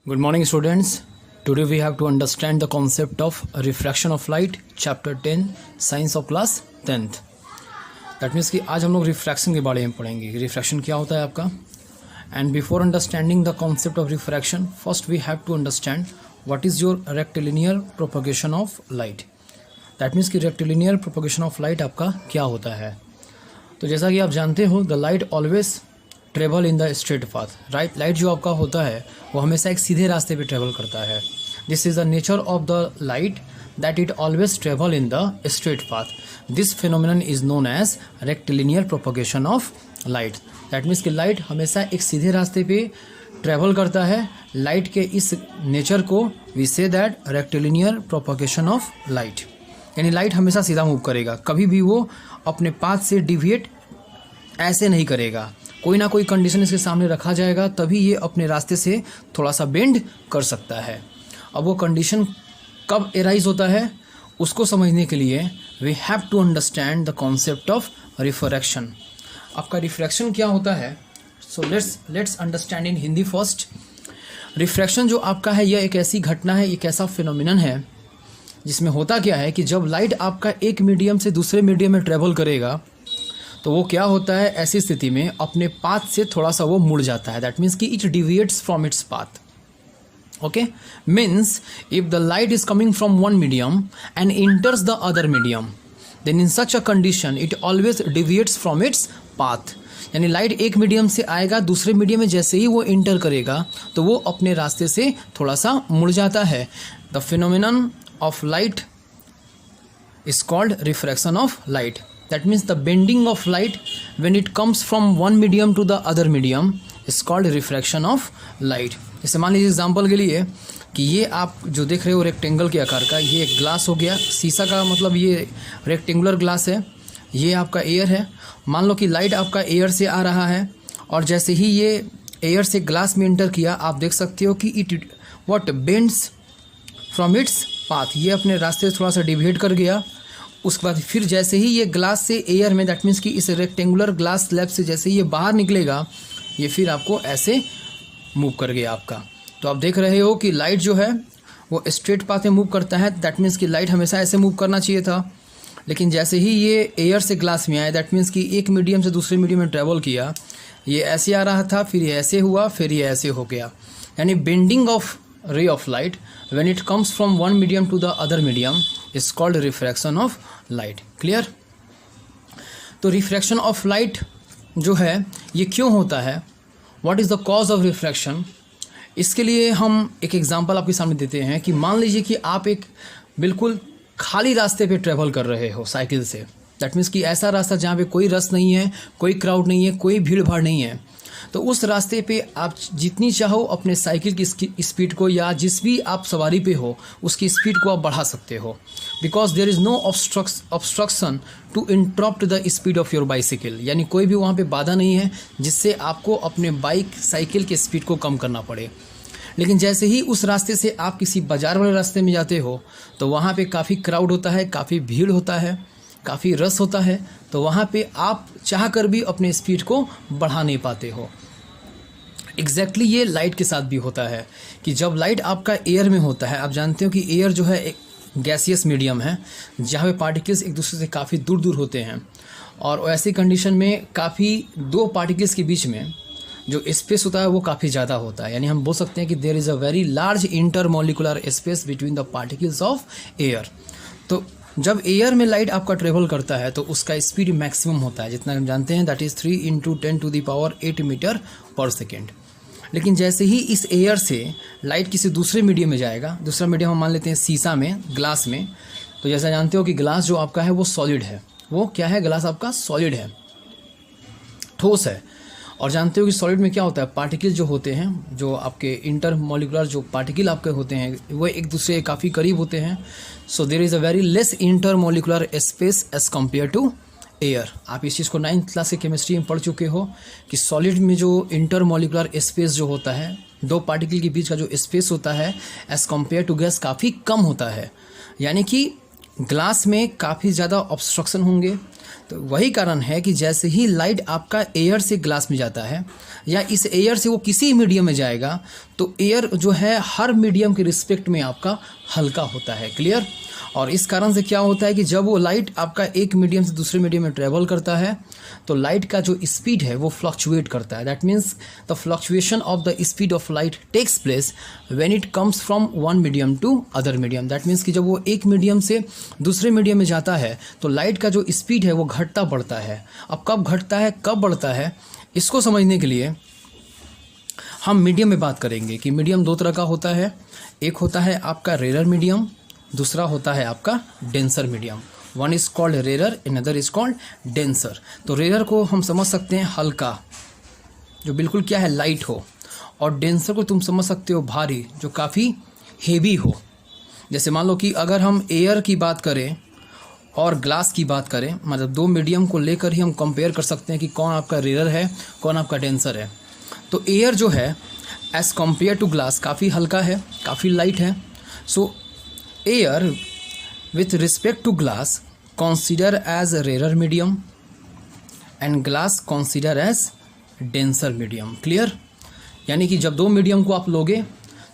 Good morning students. Today we have to understand the concept of refraction of light, chapter 10, science of class 10th. That means कि आज हम लोग refraction के बारे में पढ़ेंगे. रिफ्रैक्शन क्या होता है आपका. And before understanding the concept of refraction, first we have to understand what is your rectilinear propagation of light. That means कि rectilinear propagation of light आपका क्या होता है. तो जैसा कि आप जानते हो, the light always travel in the straight path. Right, light जो आपका होता है वो हमेशा एक सीधे रास्ते पे ट्रेवल करता है. This is the nature of the light that it always travel in the straight path. This phenomenon is known as rectilinear propagation of light. That means कि लाइट हमेशा एक सीधे रास्ते पे ट्रेवल करता है. लाइट के इस नेचर को we say that rectilinear propagation of light. यानी लाइट हमेशा सीधा मूव करेगा, कभी भी वो अपने पाथ से डिविएट ऐसे नहीं करेगा. कोई ना कोई कंडीशन इसके सामने रखा जाएगा तभी ये अपने रास्ते से थोड़ा सा बेंड कर सकता है. अब वो कंडीशन कब एराइज होता है उसको समझने के लिए we have to understand the concept of refraction. आपका रिफ्रैक्शन क्या होता है, so let's understand in Hindi first. Refraction जो आपका है यह एक ऐसी घटना है, एक ऐसा फिनोमिनन है जिसमें होता क्या है कि जब लाइट आपका एक मीडियम से दूसरे मीडियम में ट्रेवल करेगा तो वो क्या होता है, ऐसी स्थिति में अपने पाथ से थोड़ा सा वो मुड़ जाता है. दैट मीन्स कि it deviates from its path. Okay, means if the light is coming from one medium and enters the other medium then in such a condition it always deviates from its path. यानी light एक medium से आएगा, दूसरे medium में जैसे ही वो inter करेगा तो वो अपने रास्ते से थोड़ा सा मुड़ जाता है. The phenomenon of light is called refraction of light. That means the bending of light when it comes from one medium to the other medium is called refraction of light. जैसे मान लीजिए एग्जाम्पल के लिए कि ये आप जो देख रहे हो रेक्टेंगल के आकार का, ये एक ग्लास हो गया. शीशा का मतलब ये रेक्टेंगुलर ग्लास है, ये आपका एयर है. मान लो कि लाइट आपका एयर से आ रहा है और जैसे ही ये एयर से ग्लास में इंटर किया आप देख सकते हो कि it what bends from its path. ये अपने रास्ते से थोड़ा सा डिविएट कर गया. उसके बाद फिर जैसे ही ये ग्लास से एयर में, दैट मीन्स कि इस रेक्टेंगुलर ग्लास स्लैब से जैसे ही ये बाहर निकलेगा ये फिर आपको ऐसे मूव कर गया आपका. तो आप देख रहे हो कि लाइट जो है वो स्ट्रेट पाथ में मूव करता है. दैट मीन्स कि लाइट हमेशा ऐसे मूव करना चाहिए था, लेकिन जैसे ही ये एयर से ग्लास में आया, दैट मीन्स कि एक मीडियम से दूसरे मीडियम में ट्रेवल किया, ये ऐसे आ रहा था, फिर ये ऐसे हुआ, फिर ये ऐसे हो गया. यानी bending of ray of light when it comes from one medium to the other medium is called refraction of light. Clear? तो refraction of light जो है ये क्यों होता है, what is the cause of refraction, इसके लिए हम एक एग्जांपल आपके सामने देते हैं कि मान लीजिए कि आप एक बिल्कुल खाली रास्ते पे ट्रेवल कर रहे हो साइकिल से. दैट मीन्स कि ऐसा रास्ता जहाँ पे कोई रश नहीं है, कोई क्राउड नहीं है, कोई भीड़ भाड़ नहीं है. तो उस रास्ते पे आप जितनी चाहो अपने साइकिल की स्पीड को या जिस भी आप सवारी पे हो उसकी स्पीड को आप बढ़ा सकते हो. Because there is no obstruction to interrupt the speed of your bicycle. यानी कोई भी वहाँ पे बाधा नहीं है जिससे आपको अपने बाइक साइकिल के स्पीड को कम करना पड़े. लेकिन जैसे ही उस रास्ते से आप किसी बाज़ार वाले रास्ते में जाते हो तो वहाँ पे काफ़ी क्राउड होता है, काफ़ी भीड़ होता है, काफ़ी रश होता है. तो वहाँ पे आप चाह कर भी अपने स्पीड को बढ़ा नहीं पाते हो. एग्जैक्टली ये लाइट के साथ भी होता है कि जब लाइट आपका एयर में होता है, आप जानते हो कि एयर जो है एक गैसियस मीडियम है जहाँ पे पार्टिकल्स एक दूसरे से काफ़ी दूर दूर होते हैं. और ऐसी कंडीशन में काफ़ी दो पार्टिकल्स के बीच में जो स्पेस होता है वो काफ़ी ज़्यादा होता है. यानी हम बोल सकते हैं कि there is a very large intermolecular space between the particles of air. तो जब एयर में लाइट आपका ट्रेवल करता है तो उसका स्पीड मैक्सिमम होता है, जितना हम जानते हैं, दैट इज़ 3 × 10⁸ मीटर पर सेकेंड. लेकिन जैसे ही इस एयर से लाइट किसी दूसरे मीडियम में जाएगा, दूसरा मीडियम हम मान लेते हैं शीशा में, ग्लास में. तो जैसा जानते हो कि ग्लास जो आपका है वो सॉलिड है. वो क्या है, ग्लास आपका सॉलिड है, ठोस है. और जानते हो कि सॉलिड में क्या होता है, पार्टिकल जो होते हैं, जो आपके इंटरमोलिकुलर जो पार्टिकल आपके होते हैं वो एक दूसरे के काफ़ी करीब होते हैं. So there is a very less intermolecular space as compare to air. आप इस चीज़ को 9th क्लास के केमिस्ट्री में पढ़ चुके हो कि सॉलिड में जो इंटरमोलिकुलर स्पेस जो होता है, दो पार्टिकल के बीच का जो स्पेस होता है एज़ कम्पेयर टू गैस काफ़ी कम होता है. यानी कि ग्लास में काफ़ी ज़्यादा ऑब्स्ट्रक्शन होंगे. तो वही कारण है कि जैसे ही लाइट आपका एयर से ग्लास में जाता है या इस एयर से वो किसी मीडियम में जाएगा तो एयर जो है हर मीडियम के रिस्पेक्ट में आपका हल्का होता है। क्लियर। और इस कारण से क्या होता है कि जब वो लाइट आपका एक मीडियम से दूसरे मीडियम में ट्रेवल करता है तो लाइट का जो स्पीड है वो फ्लक्चुएट करता है। That means the fluctuation of the speed of light takes place when it comes from one medium to other medium. That means कि जब वो एक मीडियम से दूसरे मीडियम में जाता है तो लाइट का जो स्पीड है वो घटता बढ़ता है। अब कब घटता है कब बढ़ता है इसको समझने के लिए हम मीडियम में बात करेंगे कि मीडियम दो तरह का होता है। एक होता है आपका रेयर मीडियम, दूसरा होता है आपका denser medium. One is called rare, another is called denser. तो रेयर को हम समझ सकते हैं हल्का, जो बिल्कुल क्या है लाइट हो, और डेंसर को तुम समझ सकते हो भारी, जो काफ़ी हेवी हो। जैसे मान लो कि अगर हम एयर की बात करें और ग्लास की बात करें, मतलब दो मीडियम को लेकर ही हम कंपेयर कर सकते हैं कि कौन आपका रेयर है कौन आपका डेंसर है। तो एयर जो है एज कम्पेयर टू ग्लास काफ़ी हल्का है, काफ़ी लाइट है। So air with respect to glass consider as a rarer medium and glass consider as denser medium। Clear. यानी कि जब दो मीडियम को आप लोगे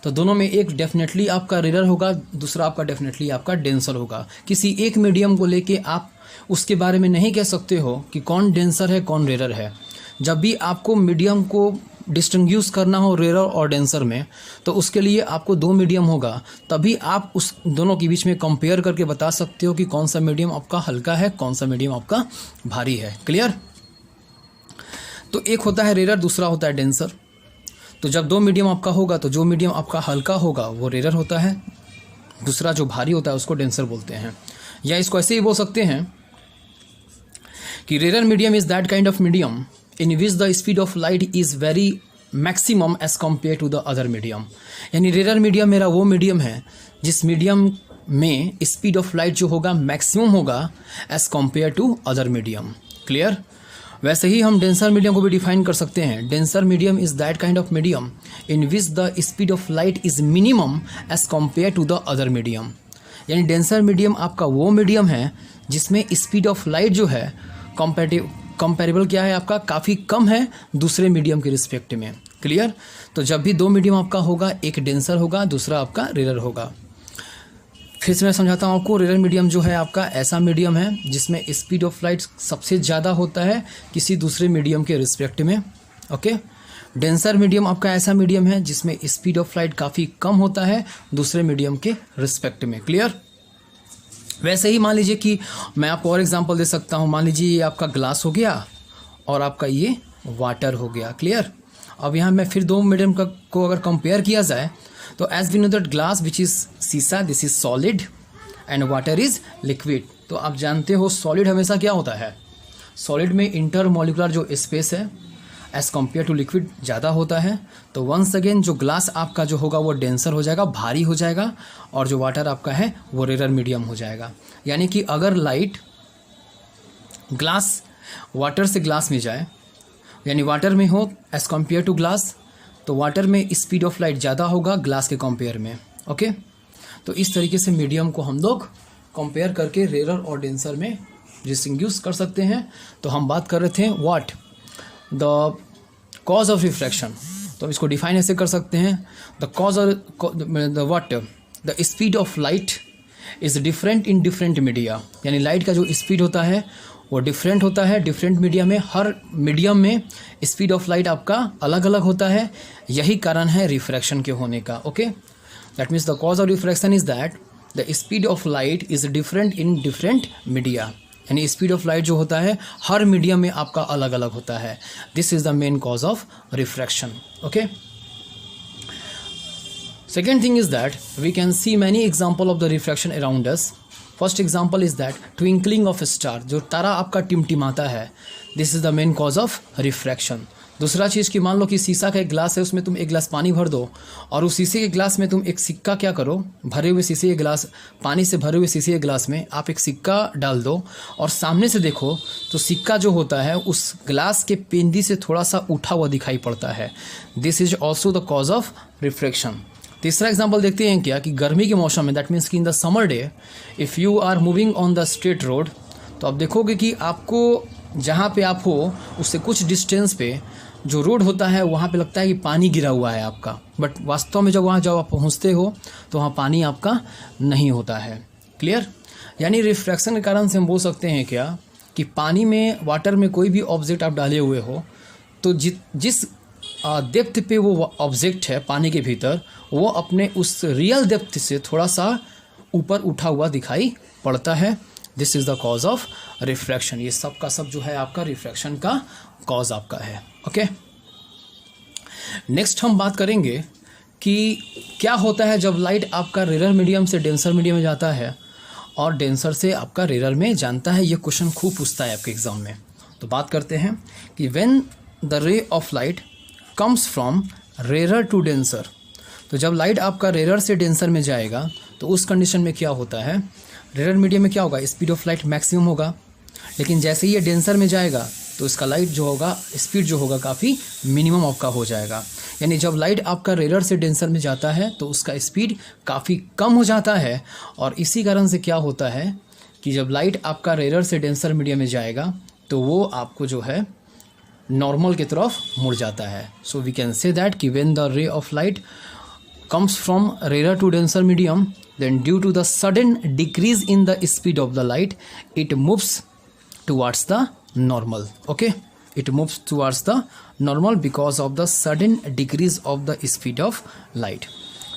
तो दोनों में एक डेफिनेटली आपका रेयर होगा, दूसरा आपका डेफिनेटली आपका डेंसर होगा। किसी एक मीडियम को लेके आप उसके बारे में नहीं कह सकते हो कि कौन डेंसर है कौन रेयर है। जब भी आपको मीडियम को डिस्टिंग्विश करना हो रेयर और डेंसर में तो उसके लिए आपको दो मीडियम होगा, तभी आप उस दोनों के बीच में कंपेयर करके बता सकते हो कि कौन सा मीडियम आपका हल्का है कौन सा मीडियम आपका भारी है। क्लियर। तो एक होता है रेयर, दूसरा होता है डेंसर। तो जब दो मीडियम आपका होगा तो जो मीडियम आपका हल्का होगा वो रेयर होता है, दूसरा जो भारी होता है उसको डेंसर बोलते हैं। या इसको ऐसे ही बोल सकते हैं कि rare medium is that kind of medium in which the speed of light is very maximum as compared to the other medium। यानी रेयर मीडियम मेरा वो मीडियम है जिस मीडियम में स्पीड ऑफ लाइट जो होगा मैक्सिमम होगा as compare to other medium. Clear. वैसे ही हम डेंसर मीडियम को भी डिफाइन कर सकते हैं। Denser medium is that kind of medium in which the speed of light is minimum as compare to the other medium. यानी डेंसर मीडियम आपका वो मीडियम है जिसमें स्पीड ऑफ लाइट जो है कंपेरेबल क्या है आपका काफ़ी कम है दूसरे मीडियम के रिस्पेक्ट में। क्लियर। तो जब भी दो मीडियम आपका होगा एक डेंसर होगा दूसरा आपका रेयर होगा। फिर से मैं समझाता हूँ आपको। रेयर मीडियम जो है आपका ऐसा मीडियम है जिसमें स्पीड ऑफ लाइट सबसे ज़्यादा होता है किसी दूसरे मीडियम के रिस्पेक्ट में। ओके। डेंसर मीडियम आपका ऐसा मीडियम है जिसमें स्पीड ऑफ लाइट काफ़ी कम होता है दूसरे मीडियम के रिस्पेक्ट में। क्लियर। वैसे ही मान लीजिए कि मैं आपको और एग्जांपल दे सकता हूँ। मान लीजिए ये आपका ग्लास हो गया और आपका ये वाटर हो गया। क्लियर। अब यहाँ मैं फिर दो मीडियम को अगर कंपेयर किया जाए तो as we know that glass which is सीसा this is solid and water is liquid. तो आप जानते हो सॉलिड हमेशा क्या होता है, सॉलिड में इंटरमोलिकुलर जो स्पेस है एज कम्पेयर टू लिक्विड ज़्यादा होता है। तो वंस अगेन जो ग्लास आपका जो होगा वो डेंसर हो जाएगा, भारी हो जाएगा, और जो वाटर आपका है वो रेयर मीडियम हो जाएगा। यानी कि अगर लाइट ग्लास वाटर से ग्लास में जाए यानी वाटर में हो एज कम्पेयर टू ग्लास, तो वाटर में स्पीड ऑफ लाइट ज़्यादा होगा ग्लास के कंपेयर में। ओके। तो इस तरीके से मीडियम को हम लोग कंपेयर करके रेयर और डेंसर में डिस्टिंग्विश कर सकते हैं। तो हम बात कर रहे थे what the cause of refraction. तो इसको डिफाइन ऐसे कर सकते हैं the cause the speed of light is different in different media. यानी लाइट का जो स्पीड होता है वो डिफरेंट होता है डिफरेंट मीडिया में। हर मीडियम में स्पीड ऑफ लाइट आपका अलग अलग होता है, यही कारण है रिफ्रैक्शन के होने का। Okay. That means the cause of refraction is that the speed of light is different in different media. यानी स्पीड ऑफ लाइट जो होता है हर मीडियम में आपका अलग अलग होता है। This is the main cause of refraction. Okay. Second thing is that we can see many example of the refraction around us. First example is that twinkling of star, जो तारा आपका टिमटिमाता है, this is the main cause of refraction. दूसरा चीज़ कि मान लो कि शीशा का एक ग्लास है, उसमें तुम एक गिलास पानी भर दो और उस शीशे के गिलास में तुम एक सिक्का क्या करो, भरे हुए शीशे के गिलास, पानी से भरे हुए शीशे के गिलास में आप एक सिक्का डाल दो और सामने से देखो तो सिक्का जो होता है उस गिलास के पेंदी से थोड़ा सा उठा हुआ दिखाई पड़ता है। This is also the cause of refraction. तीसरा एग्जाम्पल देखते हैं क्या कि गर्मी के मौसम में, दैट मीन्स कि in the summer day if you are moving on the straight road, तो आप देखोगे कि आपको जहाँ पे आप हो उससे कुछ डिस्टेंस पे जो रोड होता है वहाँ पे लगता है कि पानी गिरा हुआ है आपका, बट वास्तव में जब आप पहुँचते हो तो वहाँ पानी आपका नहीं होता है। क्लियर? यानी रिफ्रैक्शन के कारण से हम बोल सकते हैं क्या कि पानी में, वाटर में कोई भी ऑब्जेक्ट आप डाले हुए हो तो जिस डेप्थ पे वो ऑब्जेक्ट है पानी के भीतर, वो अपने उस रियल डेप्थ से थोड़ा सा ऊपर उठा हुआ दिखाई पड़ता है। This is the cause of refraction. ये सब का सब जो है आपका रिफ्रैक्शन का कॉज आपका है। ओके, नेक्स्ट हम बात करेंगे कि क्या होता है जब लाइट आपका रेयर मीडियम से डेंसर मीडियम में जाता है और डेंसर से आपका रेयर में जानता है। ये क्वेश्चन खूब पूछता है आपके एग्जाम में। तो बात करते हैं कि when the ray of light comes from rare to denser, तो जब लाइट आपका रेयर से डेंसर में जाएगा तो उस कंडीशन में क्या होता है, रेयर मीडियम में क्या होगा, स्पीड ऑफ लाइट मैक्सिमम होगा, लेकिन जैसे ही ये डेंसर में जाएगा तो इसका लाइट जो होगा, स्पीड जो होगा काफ़ी मिनिमम आपका हो जाएगा। यानी जब लाइट आपका रेयर से डेंसर में जाता है तो उसका स्पीड काफ़ी कम हो जाता है, और इसी कारण से क्या होता है कि जब लाइट आपका रेयर से डेंसर मीडियम में जाएगा तो वो आपको जो है नॉर्मल की तरफ मुड़ जाता है। So we can say that कि when the ray of light comes from rarer to denser medium, then due to the sudden decrease in the speed of the light, it moves towards the normal. Okay, it moves towards the normal because of the sudden decrease of the speed of light.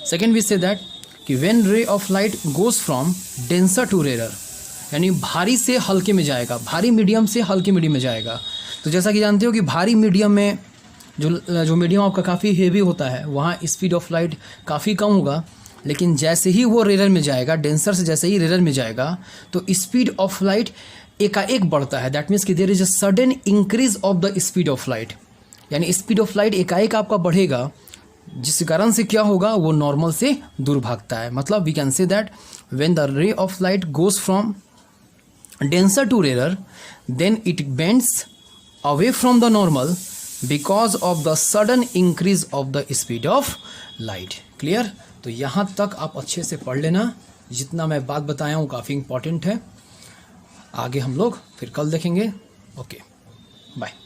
Second, we say that कि when ray of light goes from denser to rarer, यानी भारी से हल्के में जाएगा, भारी medium से हल्के मीडियम में जाएगा। तो जैसा कि जानते हो कि भारी मीडियम में जो मीडियम आपका काफ़ी हेवी होता है वहाँ स्पीड ऑफ लाइट काफ़ी कम होगा, लेकिन जैसे ही वो रेयर में जाएगा, डेंसर से जैसे ही रेयर में जाएगा तो स्पीड ऑफ लाइट एकाएक बढ़ता है। दैट मीन्स कि there is a sudden increase of the speed of light, यानी स्पीड ऑफ लाइट एकाएक आपका बढ़ेगा, जिस कारण से क्या होगा, वो नॉर्मल से दूर भागता है। मतलब we can say that when the ray of light goes from denser to rare, then it bends away from the normal because of the sudden increase of the speed of light. Clear? तो यहाँ तक आप अच्छे से पढ़ लेना, जितना मैं बात बताया हूँ काफ़ी इंपॉर्टेंट है। आगे हम लोग फिर कल देखेंगे। Okay, bye.